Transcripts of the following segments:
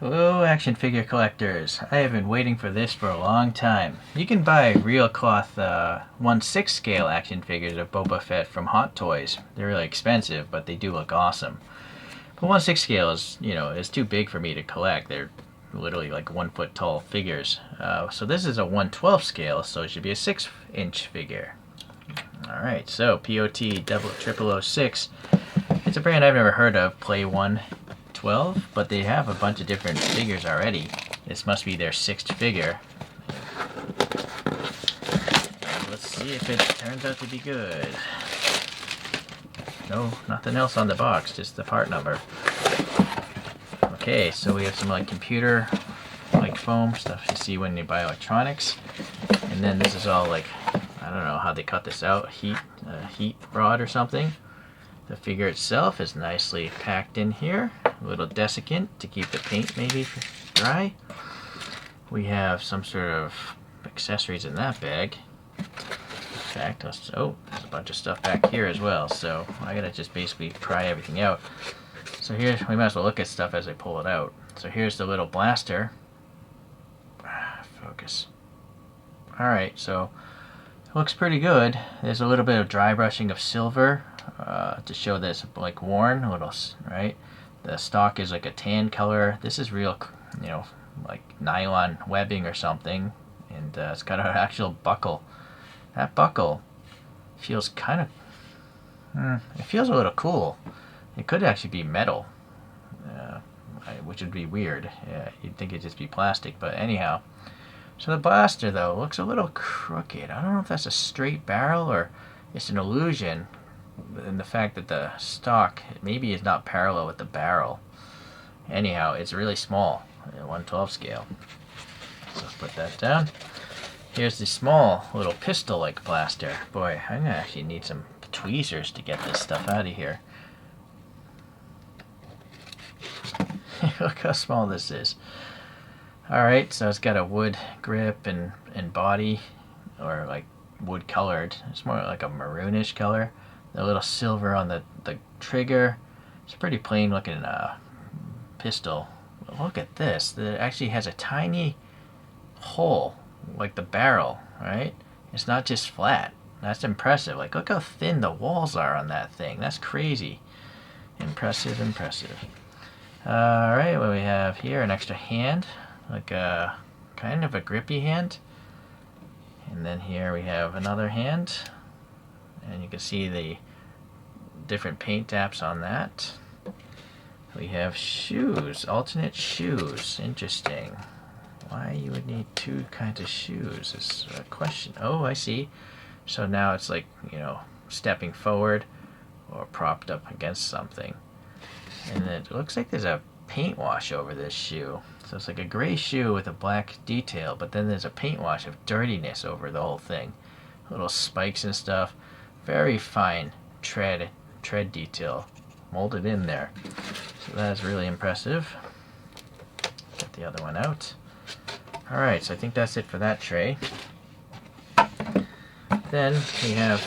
Hello, action figure collectors. I have been waiting for this for a long time. You can buy real cloth 1/6 scale action figures of Boba Fett from Hot Toys. They're really expensive, but they do look awesome. But 1/6 scale is too big for me to collect. They're literally like 1 foot tall figures. So this is a 1/12 scale, so it should be a 6-inch figure. Alright, so POT-0006. It's a brand I've never heard of, Play 1/12, but they have a bunch of different figures already. This must be their 6th figure. And let's see if it turns out to be good. No, nothing else on the box, just the part number. Okay, so we have some like computer like foam stuff you see when you buy electronics. And then this is all like, I don't know how they cut this out, heat rod or something. The figure itself is nicely packed in here. A little desiccant to keep the paint maybe dry. We have some sort of accessories in that bag. In fact, there's a bunch of stuff back here as well. So I gotta just basically pry everything out. So here, we might as well look at stuff as I pull it out. So here's the little blaster. Focus. Alright, so it looks pretty good. There's a little bit of dry brushing of silver to show that it's like worn a little, right? The stock is like a tan color. This is real, like nylon webbing or something. And it's got an actual buckle. That buckle feels kind of, it feels a little cool. It could actually be metal, which would be weird. Yeah, you'd think it'd just be plastic, but anyhow. So the blaster, though, looks a little crooked. I don't know if that's a straight barrel or it's an illusion in the fact that the stock maybe is not parallel with the barrel. Anyhow, it's really small, 1/12 scale. So let's put that down. Here's the small little pistol-like blaster. Boy, I'm gonna actually need some tweezers to get this stuff out of here. Look how small this is. Alright, so it's got a wood grip and body, or like wood colored. It's more like a maroonish color. The little silver on the trigger. It's a pretty plain looking pistol. But look at this. It actually has a tiny hole, like the barrel, right? It's not just flat. That's impressive. Like, look how thin the walls are on that thing. That's crazy. Impressive, impressive. Alright, what we have here, an extra hand. Like a kind of a grippy hand. And then here we have another hand. And you can see the different paint apps on that. We have shoes, alternate shoes. Interesting. Why you would need two kinds of shoes is a question. Oh, I see. So now it's like, stepping forward or propped up against something. And it looks like there's a paint wash over this shoe. So it's like a gray shoe with a black detail, but then there's a paint wash of dirtiness over the whole thing. Little spikes and stuff. Very fine tread detail molded in there. So that is really impressive. Get the other one out. Alright, so I think that's it for that tray. Then we have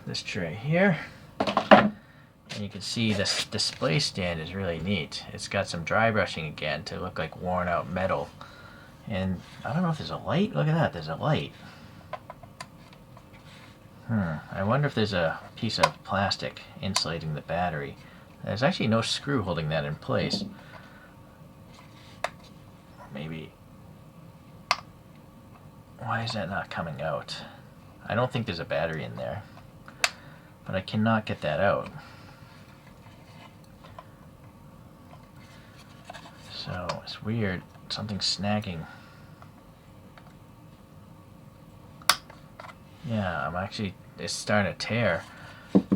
this tray here. And you can see this display stand is really neat. It's got some dry brushing again to look like worn out metal. And I don't know if there's a light. Look at that, there's a light. I wonder if there's a piece of plastic insulating the battery. There's actually no screw holding that in place. Maybe. Why is that not coming out? I don't think there's a battery in there. But I cannot get that out. So it's weird. Something's snagging. Yeah, it's starting to tear.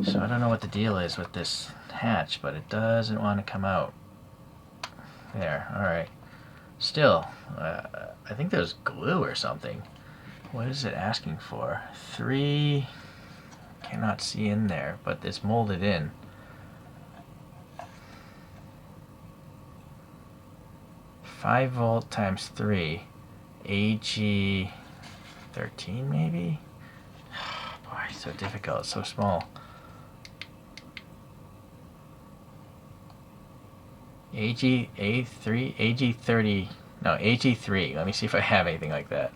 So I don't know what the deal is with this hatch, but it doesn't want to come out. There, alright. Still, I think there's glue or something. What is it asking for? 3, cannot see in there, but it's molded in. 5-volt times 3, AG 13 maybe? Boy, so difficult, so small. AG30, no, AG3. Let me see if I have anything like that.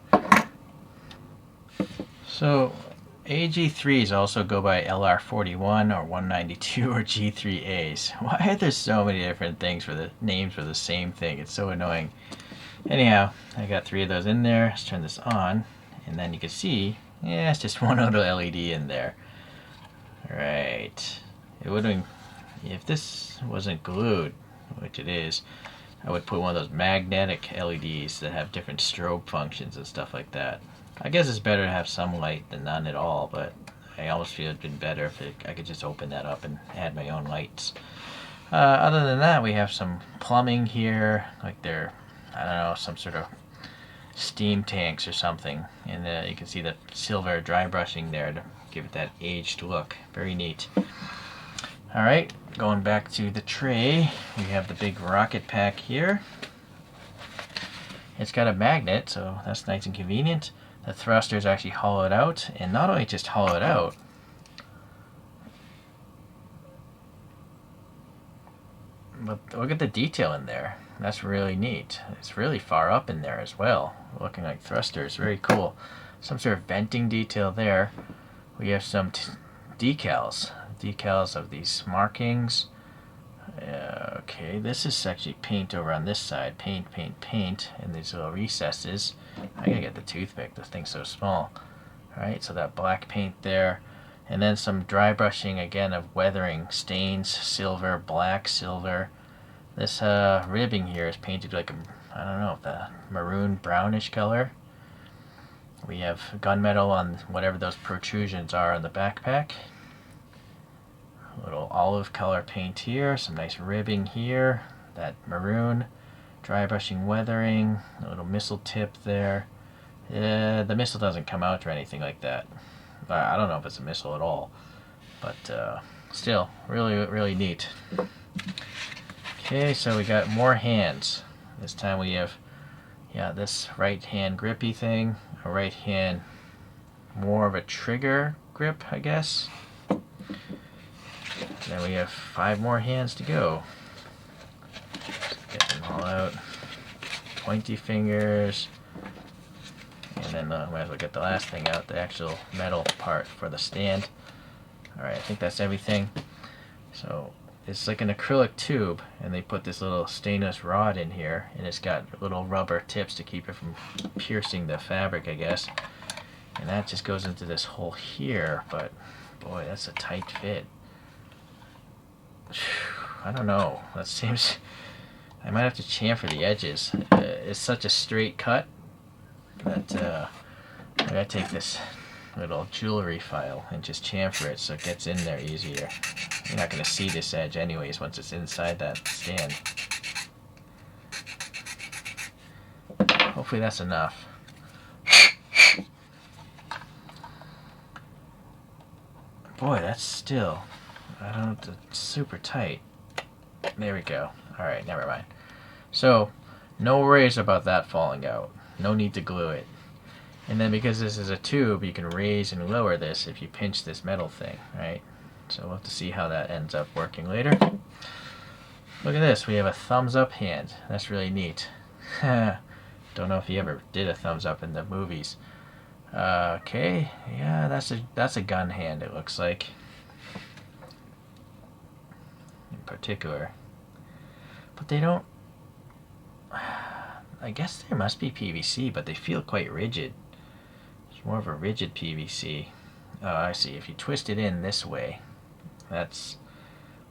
So AG3s also go by LR41 or 192 or G3As. Why are there so many different things for the names for the same thing? It's so annoying. Anyhow, I got 3 of those in there. Let's turn this on, and then you can see, yeah, it's just one little LED in there. Right. It would have been, if this wasn't glued, which it is, I would put one of those magnetic LEDs that have different strobe functions and stuff like that. I guess it's better to have some light than none at all, but I almost feel it'd been better if I could just open that up and add my own lights. Other than that, we have some plumbing here, like they're, I don't know, some sort of steam tanks or something. And you can see the silver dry brushing there to give it that aged look. Very neat. Alright, going back to the tray, we have the big rocket pack here. It's got a magnet, so that's nice and convenient. The thruster is actually hollowed out, and not only just hollowed out, but look at the detail in there. That's really neat. It's really far up in there as well, looking like thrusters. Very cool. Some sort of venting detail there. We have some decals of these markings. Okay, this is actually paint over on this side. Paint, and these little recesses. I gotta get the toothpick, this thing's so small. Alright, so that black paint there. And then some dry brushing again of weathering, stains, silver, black, silver. This ribbing here is painted like a, I don't know, the maroon brownish color. We have gunmetal on whatever those protrusions are on the backpack. A little olive color paint here, some nice ribbing here, that maroon, dry brushing weathering, a little missile tip there. The missile doesn't come out or anything like that. I don't know if it's a missile at all, but still, really neat. Okay, so we got more hands. This time we have, yeah, this right hand grippy thing, a right hand more of a trigger grip, I guess. Then we have 5 more hands to go. Get them all out. Pointy fingers. And then might as well get the last thing out, the actual metal part for the stand. Alright, I think that's everything. So it's like an acrylic tube, and they put this little stainless rod in here, and it's got little rubber tips to keep it from piercing the fabric, I guess. And that just goes into this hole here, but boy, that's a tight fit. I don't know. That seems... I might have to chamfer the edges. It's such a straight cut that I gotta take this little jewelry file and just chamfer it so it gets in there easier. You're not gonna see this edge anyways once it's inside that stand. Hopefully that's enough. Boy, that's still... I don't know, it's super tight. There we go. Alright, never mind. So, no worries about that falling out. No need to glue it. And then because this is a tube, you can raise and lower this if you pinch this metal thing, right? So we'll have to see how that ends up working later. Look at this, we have a thumbs up hand. That's really neat. Don't know if you ever did a thumbs up in the movies. Okay, yeah, that's a gun hand, it looks like. In particular. But they don't... I guess there must be PVC, but they feel quite rigid. It's more of a rigid PVC. Oh, I see. If you twist it in this way, that's...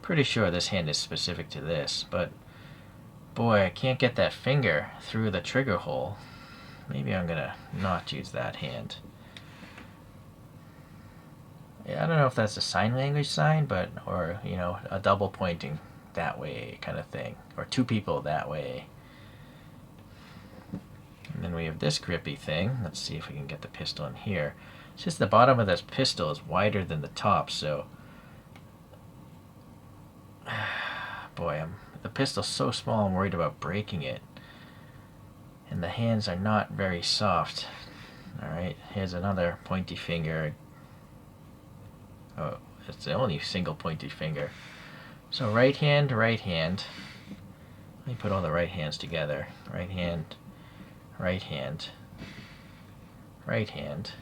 Pretty sure this hand is specific to this, but... Boy, I can't get that finger through the trigger hole. Maybe I'm gonna not use that hand. Yeah, I don't know if that's a sign language sign, but... Or, you know, a double pointing that way kind of thing. Or 2 people that way. And then we have this grippy thing. Let's see if we can get the pistol in here. It's just the bottom of this pistol is wider than the top, so... Boy, the pistol's so small I'm worried about breaking it. And the hands are not very soft. Alright, here's another pointy finger. Oh, it's the only single pointy finger. So right hand, Let me put all the right hands together. Right hand, right hand, right hand.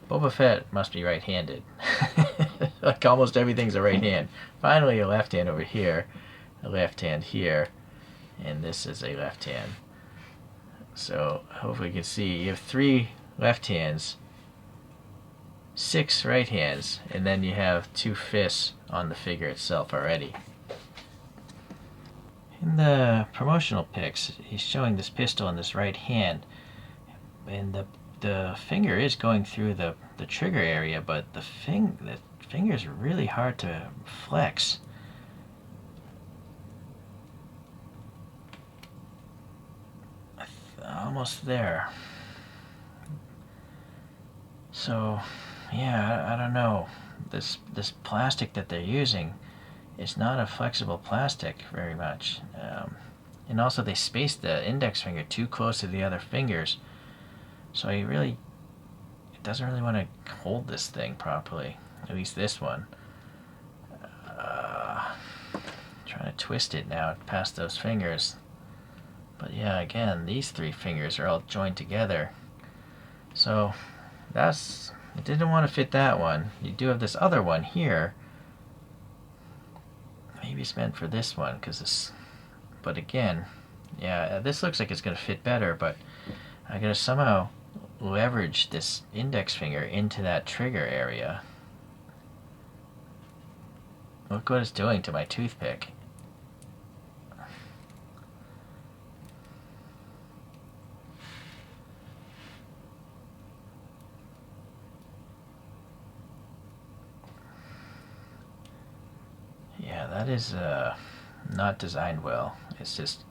Boba Fett must be right-handed. Like almost everything's a right hand. Finally a left hand over here, a left hand here, and this is a left hand. So hopefully you can see you have 3 left hands, 6 right hands, and then you have 2 fists on the figure itself already. In the promotional pics, he's showing this pistol in this right hand, and the finger is going through the trigger area, but the finger is really hard to flex. Almost there. So, yeah, I don't know. This plastic that they're using is not a flexible plastic very much. And also they spaced the index finger too close to the other fingers. So it doesn't really want to hold this thing properly. At least this one. Trying to twist it now past those fingers. But yeah, again, these 3 fingers are all joined together. So it didn't want to fit that one. You do have this other one here. Maybe it's meant for this one, but again, yeah, this looks like it's going to fit better, but I gotta somehow leverage this index finger into that trigger area. Look what it's doing to my toothpick. Yeah, that is not designed well. It's just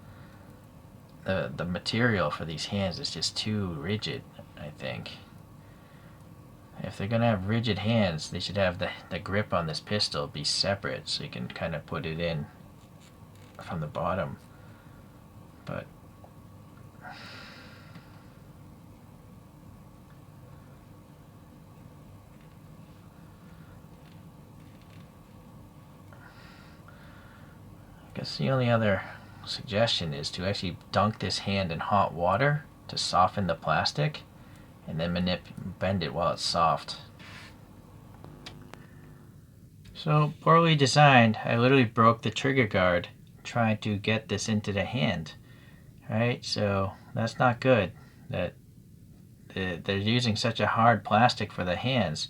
the material for these hands is just too rigid, I think. If they're gonna have rigid hands, they should have the grip on this pistol be separate so you can kind of put it in from the bottom. But I guess the only other suggestion is to actually dunk this hand in hot water to soften the plastic and then bend it while it's soft. So poorly designed. I literally broke the trigger guard trying to get this into the hand. Right, so that's not good. That they're using such a hard plastic for the hands.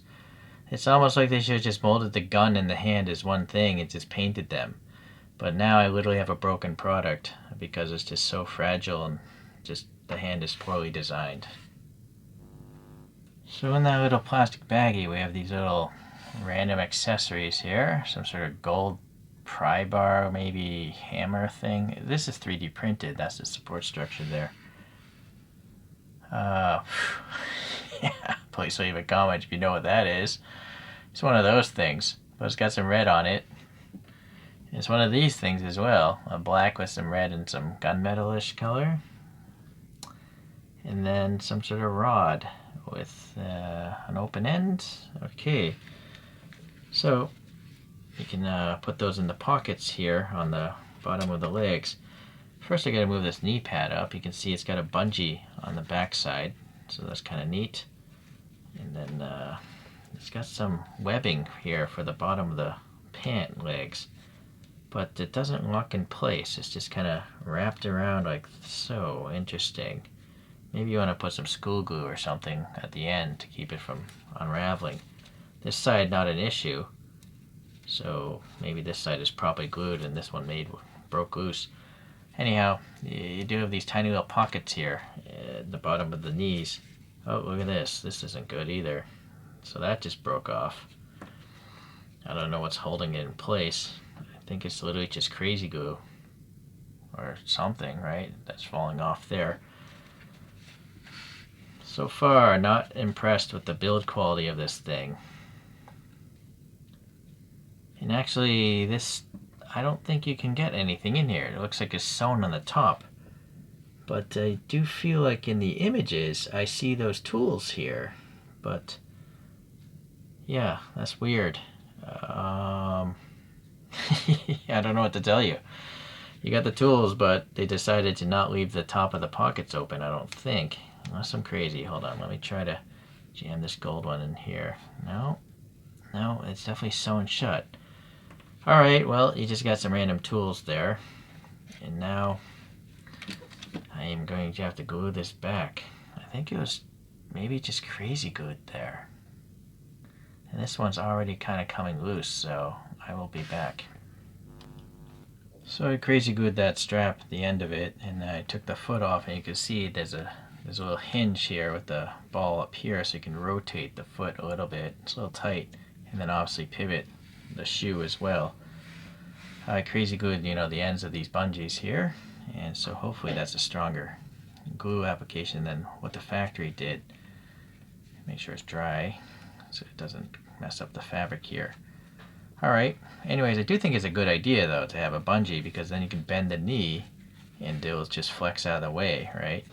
It's almost like they should have just molded the gun and the hand as one thing and just painted them. But now I literally have a broken product because it's just so fragile and just the hand is poorly designed. So in that little plastic baggie we have these little random accessories here. Some sort of gold pry bar, maybe hammer thing. This is 3D printed. That's the support structure there. Yeah, please leave a comment if you know what that is. It's one of those things, but it's got some red on it. It's one of these things as well. A black with some red and some gunmetal-ish color. And then some sort of rod with an open end. Okay. So you can put those in the pockets here on the bottom of the legs. First I gotta move this knee pad up. You can see it's got a bungee on the back side, so that's kind of neat. And then it's got some webbing here for the bottom of the pant legs, but it doesn't lock in place. It's just kind of wrapped around like so. Interesting. Maybe you want to put some school glue or something at the end to keep it from unraveling. This side not an issue, so maybe this side is probably glued and this one broke loose. Anyhow, you do have these tiny little pockets here at the bottom of the knees. Oh, look at this. This isn't good either. So that just broke off. I don't know what's holding it in place. I think it's literally just crazy glue or something, right? That's falling off there. So far, not impressed with the build quality of this thing. And actually, I don't think you can get anything in here. It looks like it's sewn on the top. But I do feel like in the images, I see those tools here. But, yeah, that's weird. I don't know what to tell you. You got the tools, but they decided to not leave the top of the pockets open, I don't think. Unless I'm crazy. Hold on, let me try to jam this gold one in here. No, it's definitely sewn shut. Alright, well, you just got some random tools there. And now I am going to have to glue this back. I think it was maybe just crazy glued there. And this one's already kind of coming loose, so I will be back. So I crazy glued that strap at the end of it, and I took the foot off, and you can see there's a little hinge here with the ball up here, so you can rotate the foot a little bit. It's a little tight, and then obviously pivot the shoe as well. I crazy glued, the ends of these bungees here, and so hopefully that's a stronger glue application than what the factory did. Make sure it's dry so it doesn't mess up the fabric here. Alright, anyways, I do think it's a good idea though to have a bungee, because then you can bend the knee and it'll just flex out of the way, right?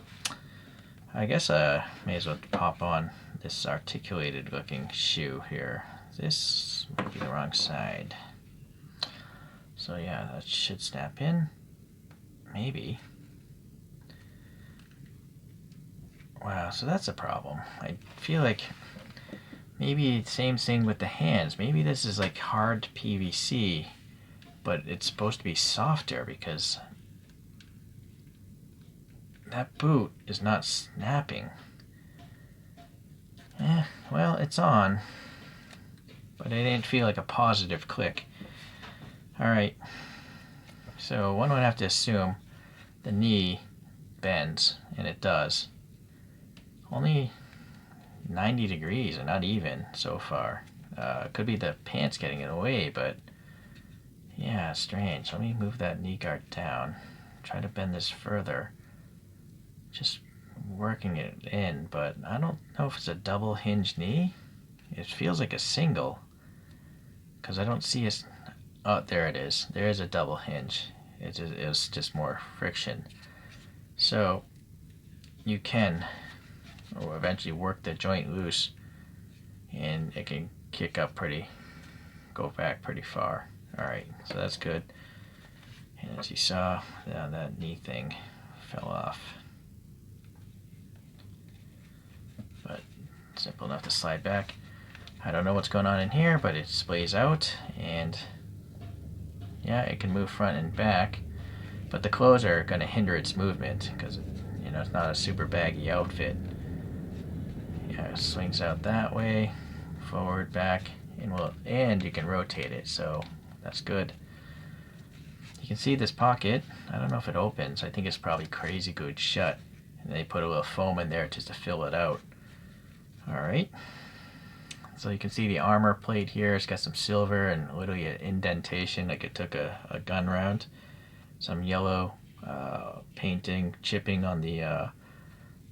I guess I may as well pop on this articulated looking shoe here. This might be the wrong side. So yeah, that should snap in. Maybe. Wow, so that's a problem. I feel like maybe same thing with the hands. Maybe this is like hard PVC, but it's supposed to be softer because that boot is not snapping. Well, it's on, but it didn't feel like a positive click. Alright, so one would have to assume the knee bends, and it does. Only 90 degrees, and not even so far. It could be the pants getting in the way, but yeah, strange. Let me move that knee guard down. Try to bend this further. Just working it in, but I don't know if it's a double hinge knee. It feels like a single, because I don't see a... Oh, there it is. There is a double hinge. It was just more friction. So you can eventually work the joint loose, and it can go back pretty far. Alright, so that's good. And as you saw, that knee thing fell off. But simple enough to slide back. I don't know what's going on in here, but it splays out, and yeah, it can move front and back, but the clothes are going to hinder its movement because it's not a super baggy outfit. Yeah, it swings out that way, forward, back, and you can rotate it, so that's good. You can see this pocket. I don't know if it opens. I think it's probably crazy glued shut, and they put a little foam in there just to fill it out. Alright, so you can see the armor plate here. It's got some silver and literally an indentation like it took a gun round. Some yellow painting, chipping on the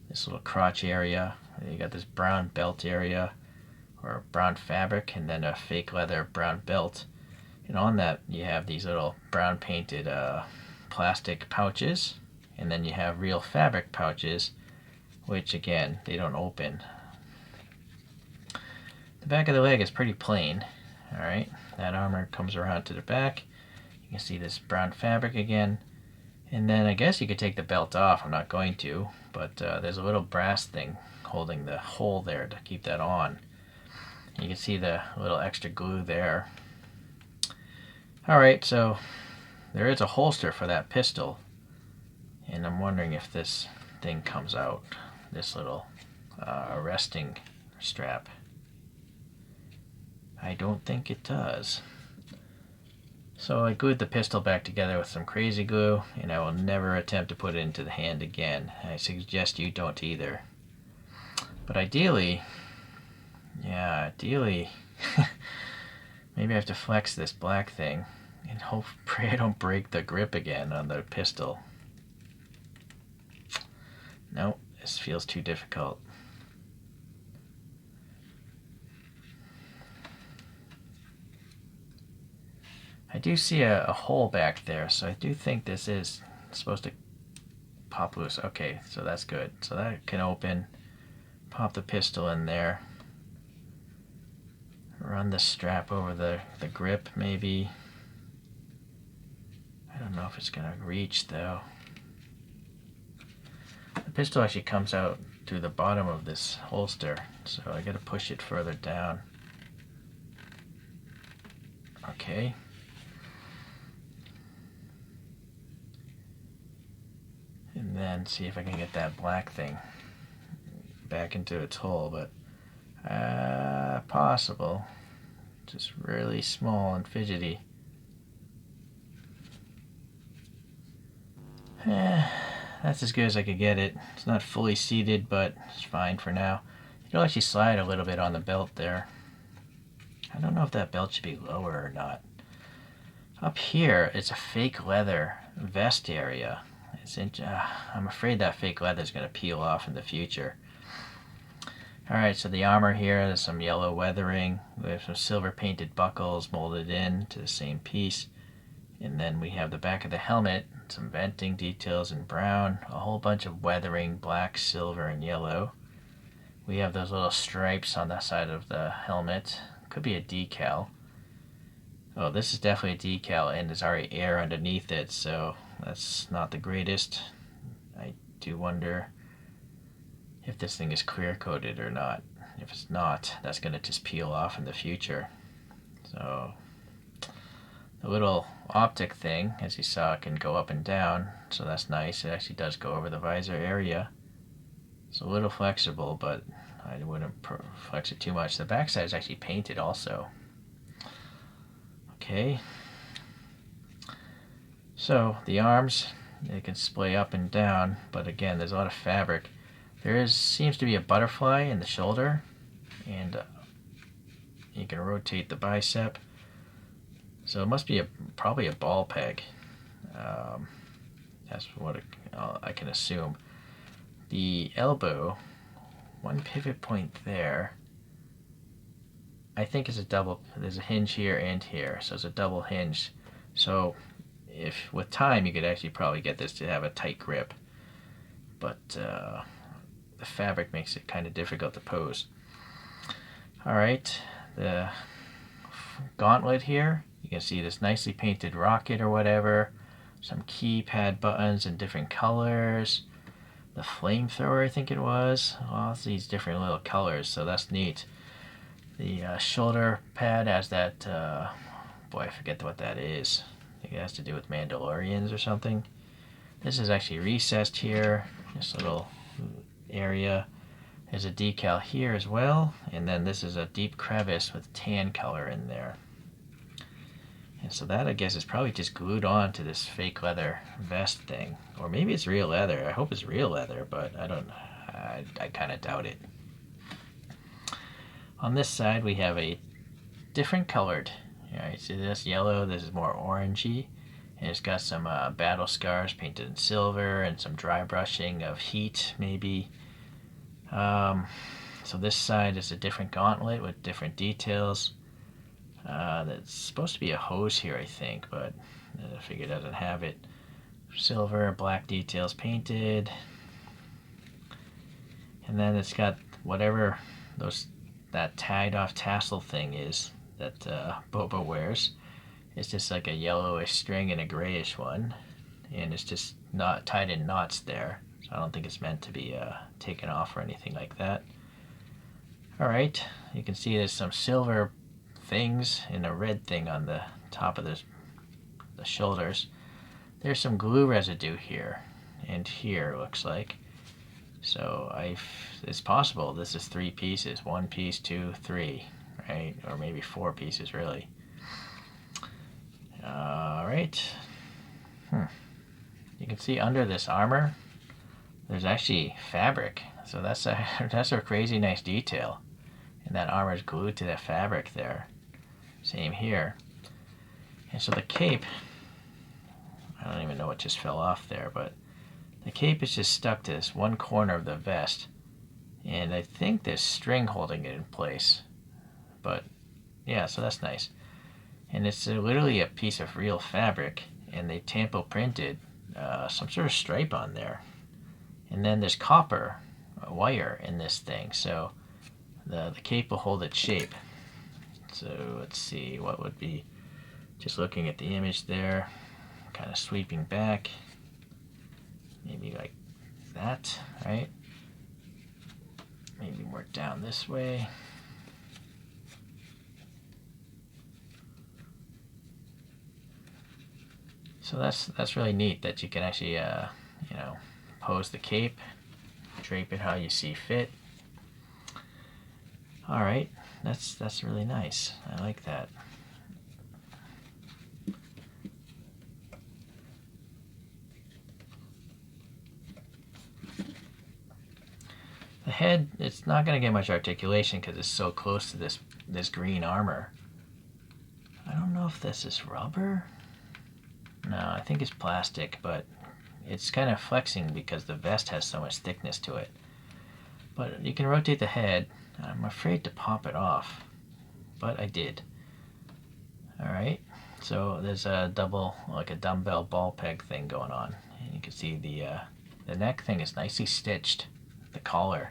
this little crotch area. You got this brown belt area, or brown fabric, and then a fake leather brown belt. And on that you have these little brown painted plastic pouches, and then you have real fabric pouches, which again, they don't open. The back of the leg is pretty plain. Alright, that armor comes around to the back. You can see this brown fabric again. And then I guess you could take the belt off. I'm not going to, but there's a little brass thing holding the hole there to keep that on. You can see the little extra glue there. Alright, so there is a holster for that pistol. And I'm wondering if this thing comes out. This little resting strap. I don't think it does. So I glued the pistol back together with some crazy glue, and I will never attempt to put it into the hand again. I suggest you don't either. But ideally, maybe I have to flex this black thing and pray I don't break the grip again on the pistol. No, this feels too difficult. I do see a hole back there, so I do think this is supposed to pop loose. Okay, so that's good. So that can open. Pop the pistol in there. Run the strap over the grip, maybe. I don't know if it's gonna reach though. The pistol actually comes out through the bottom of this holster, so I gotta push it further down. Okay. And then see if I can get that black thing back into its hole, but possible. Just really small and fidgety. That's as good as I could get it. It's not fully seated, but it's fine for now. It'll actually slide a little bit on the belt there. I don't know if that belt should be lower or not. Up here, it's a fake leather vest area. I'm afraid that fake leather is going to peel off in the future. Alright, so the armor here, there's some yellow weathering. We have some silver painted buckles molded in to the same piece. And then we have the back of the helmet, some venting details in brown, a whole bunch of weathering, black, silver, and yellow. We have those little stripes on the side of the helmet. Could be a decal. Oh, this is definitely a decal, and there's already air underneath it, so that's not the greatest. I do wonder if this thing is clear coated or not. If it's not, that's going to just peel off in the future. So the little optic thing, as you saw, can go up and down, so that's nice. It actually does go over the visor area. It's a little flexible, but I wouldn't flex it too much. The backside is actually painted also. Okay. So the arms, they can splay up and down, but again, there's a lot of fabric. Seems to be a butterfly in the shoulder, and you can rotate the bicep. So it must be probably a ball peg. That's what I can assume. The elbow, one pivot point there, I think is a double. There's a hinge here and here, so it's a double hinge. So if with time you could actually probably get this to have a tight grip, but the fabric makes it kind of difficult to pose. Alright, the gauntlet here, you can see this nicely painted rocket or whatever, some keypad buttons in different colors, the flamethrower I think it was, all these different little colors, so that's neat. The shoulder pad has that, boy I forget what that is, I think it has to do with Mandalorians or something. This is actually recessed here, this little area. There's a decal here as well, and then this is a deep crevice with tan color in there. And so that I guess is probably just glued on to this fake leather vest thing, or maybe it's real leather. I hope it's real leather, but I kind of doubt it. On this side we have a different colored. Alright, see this yellow, this is more orangey, and it's got some battle scars painted in silver and some dry brushing of heat maybe. So this side is a different gauntlet with different details. That's supposed to be a hose here I think, but I figure it doesn't have it. Silver, black details painted. And then it's got whatever that tied off tassel thing is that Boba wears. It's just like a yellowish string and a grayish one, and it's just not tied in knots there, so I don't think it's meant to be taken off or anything like that. Alright, you can see there's some silver things and a red thing on the top of the shoulders. There's some glue residue here and here, looks like. So it's possible this is 3 pieces, 1 piece, 2, 3, right? Or maybe 4 pieces really. Alright. You can see under this armor there's actually fabric, so that's a crazy nice detail, and that armor is glued to that fabric there. Same here. And so the cape, I don't even know what just fell off there, but the cape is just stuck to this one corner of the vest, and I think there's string holding it in place, but yeah, so that's nice. And it's literally a piece of real fabric, and they tampo printed some sort of stripe on there. And then there's copper wire in this thing, so the cape will hold its shape. So let's see what would be, just looking at the image there, kind of sweeping back, maybe like that, right? Maybe more down this way. So that's really neat that you can actually, you know, pose the cape, drape it how you see fit. All right, that's really nice. I like that. The head, it's not going to get much articulation because it's so close to this green armor. I don't know if this is rubber. No, I think it's plastic, but it's kind of flexing because the vest has so much thickness to it. But you can rotate the head. I'm afraid to pop it off, but I did. All right, so there's a double, like a dumbbell ball peg thing going on. And you can see the neck thing is nicely stitched, the collar.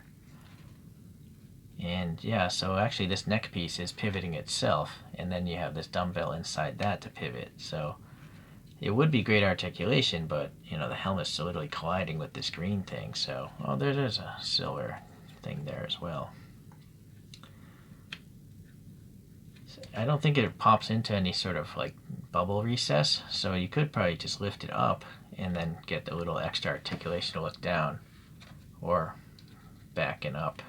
And yeah, so actually this neck piece is pivoting itself, and then you have this dumbbell inside that to pivot. So it would be great articulation, but you know, the helmet's literally colliding with this green thing. So, oh, there's a silver thing there as well. I don't think it pops into any sort of like bubble recess, so you could probably just lift it up and then get the little extra articulation to look down, or back and up.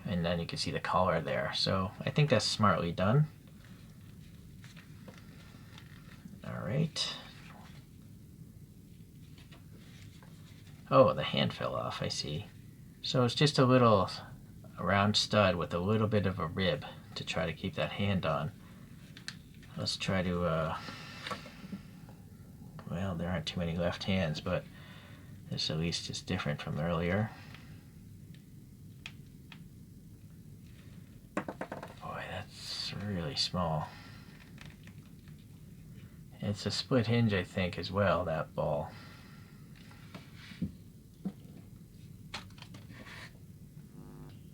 And then you can see the collar there. So I think that's smartly done. All right. Oh, the hand fell off, I see. So it's just a little round stud with a little bit of a rib to try to keep that hand on. Let's try to, well, there aren't too many left hands, but this at least is different from earlier. Boy, that's really small. It's a split hinge, I think, as well, that ball.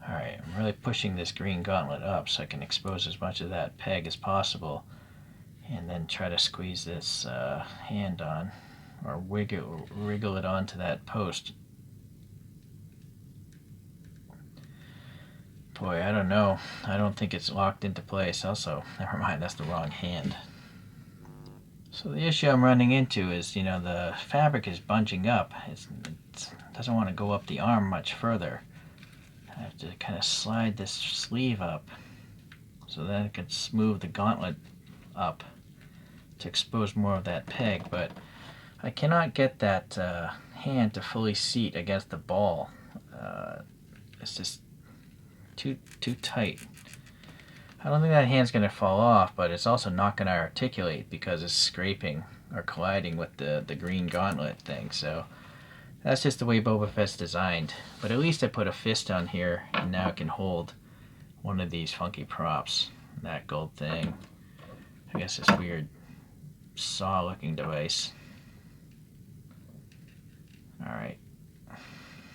Alright, I'm really pushing this green gauntlet up so I can expose as much of that peg as possible, and then try to squeeze this hand on, or wriggle it onto that post. Boy, I don't know. I don't think it's locked into place. Also, never mind, that's the wrong hand. So the issue I'm running into is, you know, the fabric is bunching up. It doesn't want to go up the arm much further. I have to kind of slide this sleeve up so that it can smooth the gauntlet up to expose more of that peg, but I cannot get that hand to fully seat against the ball. It's just too tight. I don't think that hand's going to fall off, but it's also not going to articulate because it's scraping or colliding with the green gauntlet thing. So that's just the way Boba Fett's designed. But at least I put a fist on here, and now it can hold one of these funky props. That gold thing. I guess this weird saw-looking device. Alright.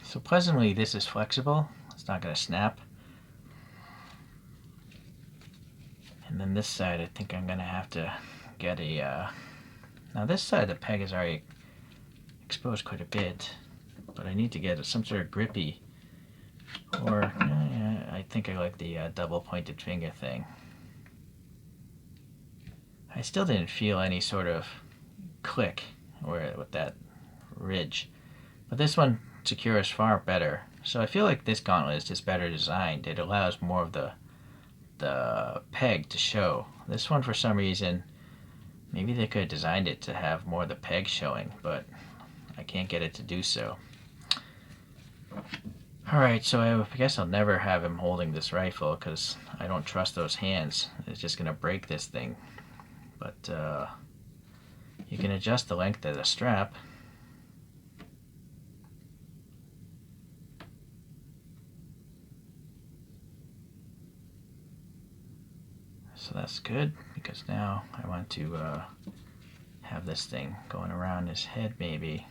So pleasantly, this is flexible. It's not going to snap. And then this side, I think I'm going to have to get a... now this side, the peg is already exposed quite a bit, but I need to get some sort of grippy, or I think I like the double pointed finger thing. I still didn't feel any sort of click with that ridge, but this one secures far better. So I feel like this gauntlet is just better designed. It allows more of the peg to show. This one, for some reason, maybe they could have designed it to have more of the peg showing, but I can't get it to do so. Alright, so I guess I'll never have him holding this rifle because I don't trust those hands. It's just going to break this thing. But you can adjust the length of the strap. So that's good, because now I want to have this thing going around his head maybe.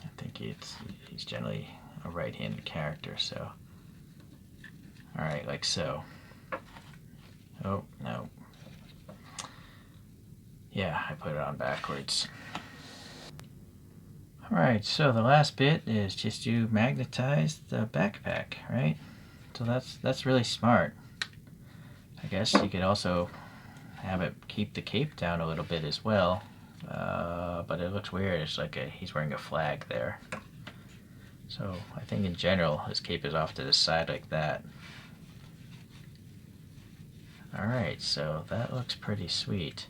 I think he's generally a right-handed character, so alright, like so. Oh, no. Yeah, I put it on backwards. Alright, so the last bit is just to magnetize the backpack, right? So that's really smart. I guess you could also have it keep the cape down a little bit as well. But it looks weird. It's like he's wearing a flag there. So I think in general his cape is off to the side like that. Alright, so that looks pretty sweet.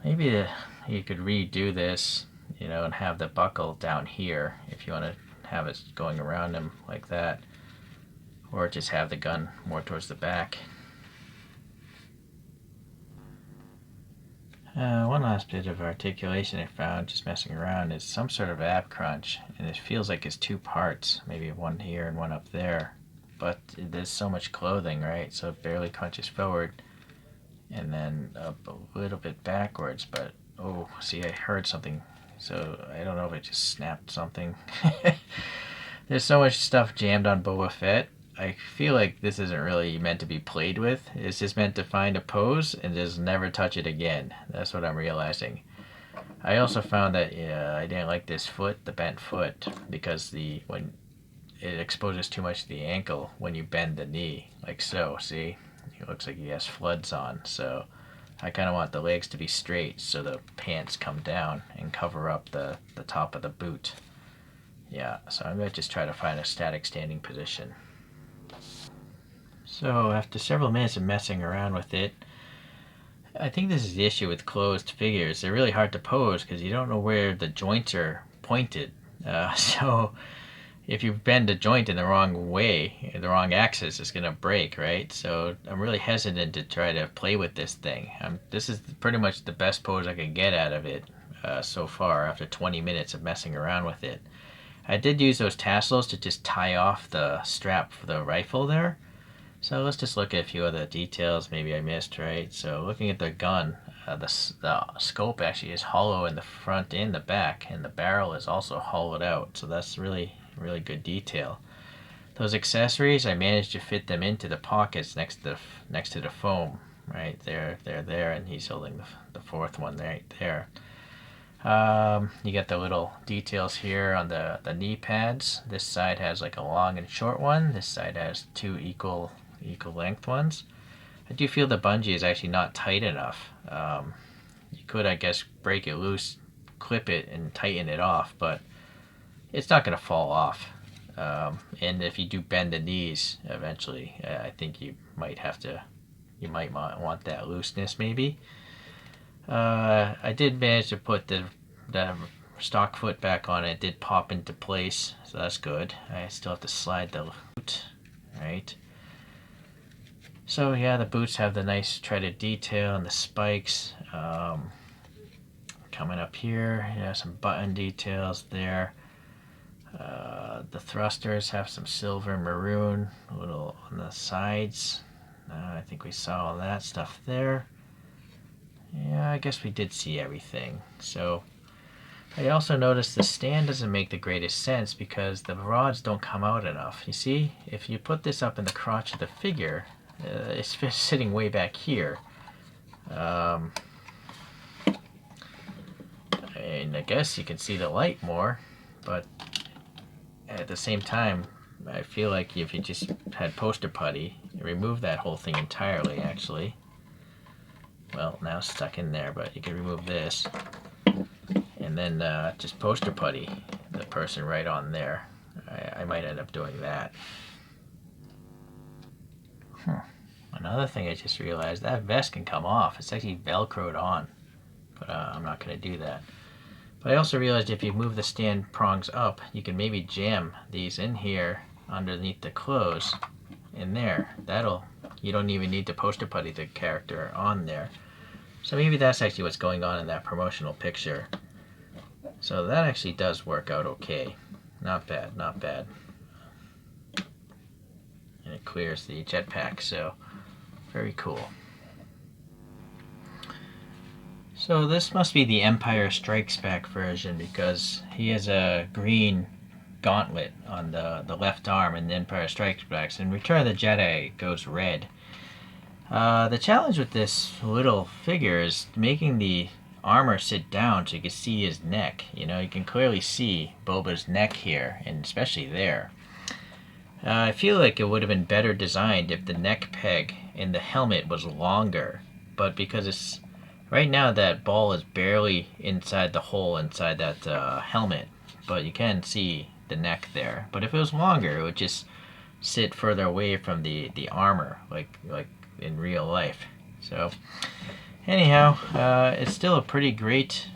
Maybe you could redo this, you know, and have the buckle down here if you want to have it going around him like that. Or just have the gun more towards the back. One last bit of articulation I found just messing around is some sort of ab crunch, and it feels like it's two parts, maybe one here and one up there. But there's so much clothing, right? So it barely crunches forward and then up a little bit backwards. But oh, see, I heard something, so I don't know if it just snapped something. There's so much stuff jammed on Boba Fett. I feel like this isn't really meant to be played with. It's just meant to find a pose and just never touch it again. That's what I'm realizing. I also found that I didn't like this foot, the bent foot, because when it exposes too much to the ankle when you bend the knee, like so. See, it looks like he has floods on. So I kind of want the legs to be straight so the pants come down and cover up the top of the boot. Yeah, so I'm going to just try to find a static standing position. So after several minutes of messing around with it, I think this is the issue with closed figures. They're really hard to pose because you don't know where the joints are pointed. So if you bend a joint in the wrong way, the wrong axis, it's going to break, right? So I'm really hesitant to try to play with this thing. This is pretty much the best pose I can get out of it so far after 20 minutes of messing around with it. I did use those tassels to just tie off the strap for the rifle there. So let's just look at a few other details maybe I missed, right? So looking at the gun, the scope actually is hollow in the front and the back, and the barrel is also hollowed out. So that's really, really good detail. Those accessories, I managed to fit them into the pockets next to the foam, right? They're there, and he's holding the fourth one right there. You get the little details here on the knee pads. This side has like a long and short one. This side has two equal length ones. I do feel the bungee is actually not tight enough. You could, I guess, break it loose, clip it, and tighten it off, but it's not going to fall off. And if you do bend the knees eventually, I think you might want that looseness maybe. I did manage to put the stock foot back on. It did pop into place, so that's good. I still have to slide the boot, right? So yeah, the boots have the nice treaded detail and the spikes. Coming up here, some button details there. The thrusters have some silver and maroon, a little on the sides. I think we saw all that stuff there. Yeah, I guess we did see everything. So I also noticed the stand doesn't make the greatest sense because the rods don't come out enough. You see, if you put this up in the crotch of the figure, it's sitting way back here. And I guess you can see the light more, but at the same time, I feel like if you just had poster putty, remove that whole thing entirely, actually. Well, now it's stuck in there, but you can remove this. And then just poster putty the person right on there. I might end up doing that. Another thing I just realized, that vest can come off. It's actually velcroed on, but I'm not going to do that. But I also realized if you move the stand prongs up, you can maybe jam these in here underneath the clothes in there. You don't even need to poster putty the character on there. So maybe that's actually what's going on in that promotional picture. So that actually does work out okay. Not bad, not bad. And it clears the jetpack, so very cool. So this must be the Empire Strikes Back version because he has a green gauntlet on the left arm in the Empire Strikes Back. So in Return of the Jedi, it goes red. The challenge with this little figure is making the armor sit down so you can see his neck. You know, you can clearly see Boba's neck here, and especially there. I feel like it would have been better designed if the neck peg in the helmet was longer, but because it's right now that ball is barely inside the hole inside that helmet, but you can see the neck there. But if it was longer, it would just sit further away from the armor, like in real life. So anyhow, it's still a pretty great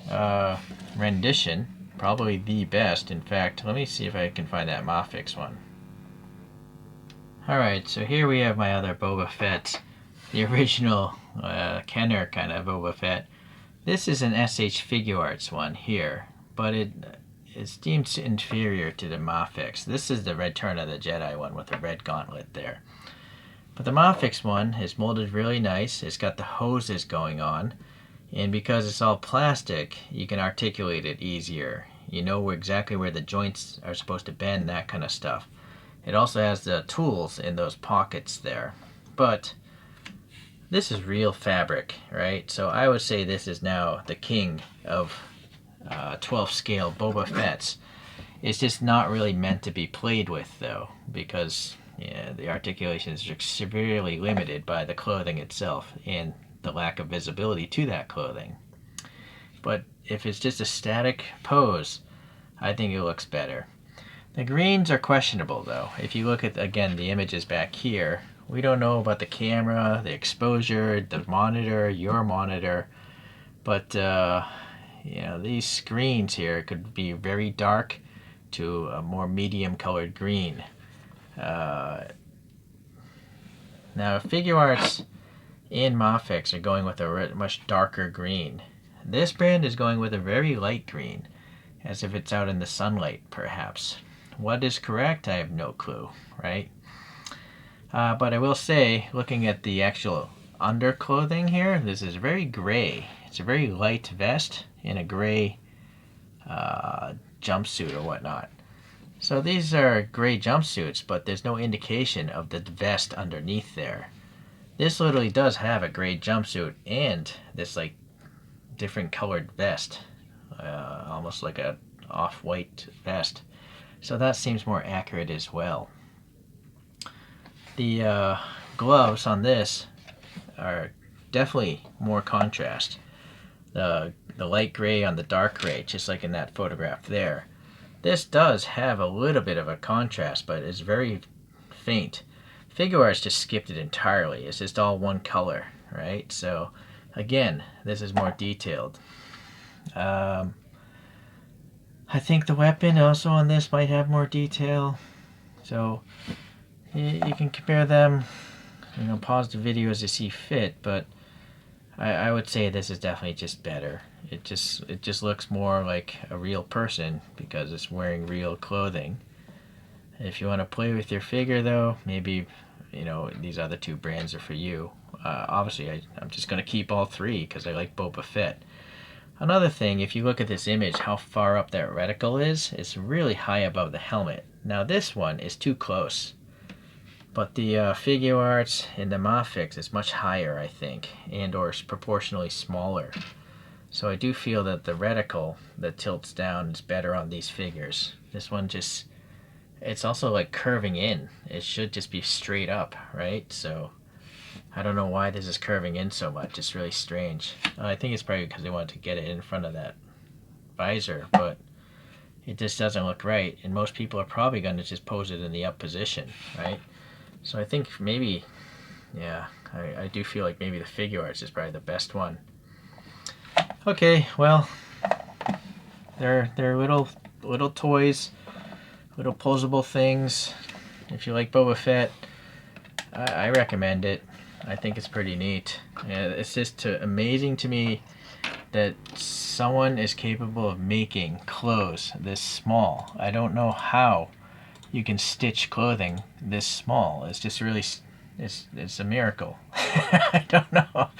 rendition, probably the best. In fact, let me see if I can find that Mafix one. Alright, so here we have my other Boba Fett, the original Kenner kind of Boba Fett. This is an SH Figuarts one here, but it's deemed inferior to the Mafix. This is the Return of the Jedi one with the red gauntlet there. But the Mafix one is molded really nice. It's got the hoses going on, and because it's all plastic, you can articulate it easier. You know exactly where the joints are supposed to bend, that kind of stuff. It also has the tools in those pockets there. But this is real fabric, right? So I would say this is now the king of 12 scale Boba Fett's. It's just not really meant to be played with though, because the articulations are severely limited by the clothing itself and the lack of visibility to that clothing. But if it's just a static pose, I think it looks better. The greens are questionable though. If you look at, again, the images back here, we don't know about the camera, the exposure, the monitor, your monitor, but these screens here could be very dark to a more medium colored green. Now Figuarts and Mafix are going with a much darker green. This brand is going with a very light green, as if it's out in the sunlight perhaps. What is correct? I have no clue, right? But I will say, looking at the actual underclothing here, this is very gray. It's a very light vest in a gray jumpsuit or whatnot. So these are gray jumpsuits, but there's no indication of the vest underneath there. This literally does have a gray jumpsuit and this like different colored vest, almost like a off-white vest. So that seems more accurate as well. The gloves on this are definitely more contrast. The light gray on the dark gray, just like in that photograph there. This does have a little bit of a contrast, but it's very faint. Figuarts just skipped it entirely. It's just all one color, right? So again, this is more detailed. I think the weapon also on this might have more detail. So you can compare them, pause the video as you see fit, but I would say this is definitely just better. It just looks more like a real person because it's wearing real clothing. If you want to play with your figure though, maybe these other two brands are for you. Obviously I'm just going to keep all three because I like Boba Fett. Another thing, if you look at this image, how far up that reticle is, it's really high above the helmet. Now this one is too close. But the Figuarts and the Mafix is much higher, I think, and or proportionally smaller. So I do feel that the reticle that tilts down is better on these figures. This one it's also like curving in. It should just be straight up, right? So I don't know why this is curving in so much. It's really strange. I think it's probably because they wanted to get it in front of that visor, but it just doesn't look right. And most people are probably going to just pose it in the up position, right? So I think maybe, I do feel like maybe the Figuarts is probably the best one. Okay, well, they're little toys, little posable things. If you like Boba Fett, I recommend it. I think it's pretty neat. It's just amazing to me that someone is capable of making clothes this small. I don't know how you can stitch clothing this small. It's just really, it's a miracle. I don't know.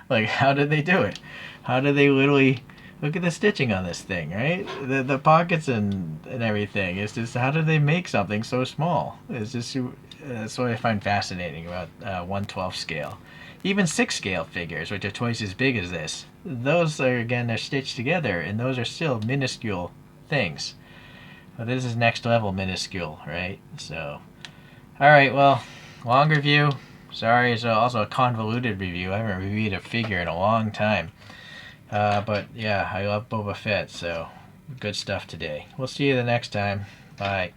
Like, how did they do it? How did they literally, look at the stitching on this thing, right? The pockets and everything. It's just, how did they make something so small? It's just, that's what I find fascinating about 1/12 scale. Even 6-scale figures, which are twice as big as this, those are, again, they're stitched together, and those are still minuscule things. But this is next level minuscule, right? So, alright, well, long review. Sorry, it's also a convoluted review. I haven't reviewed a figure in a long time. But yeah, I love Boba Fett, so good stuff today. We'll see you the next time. Bye.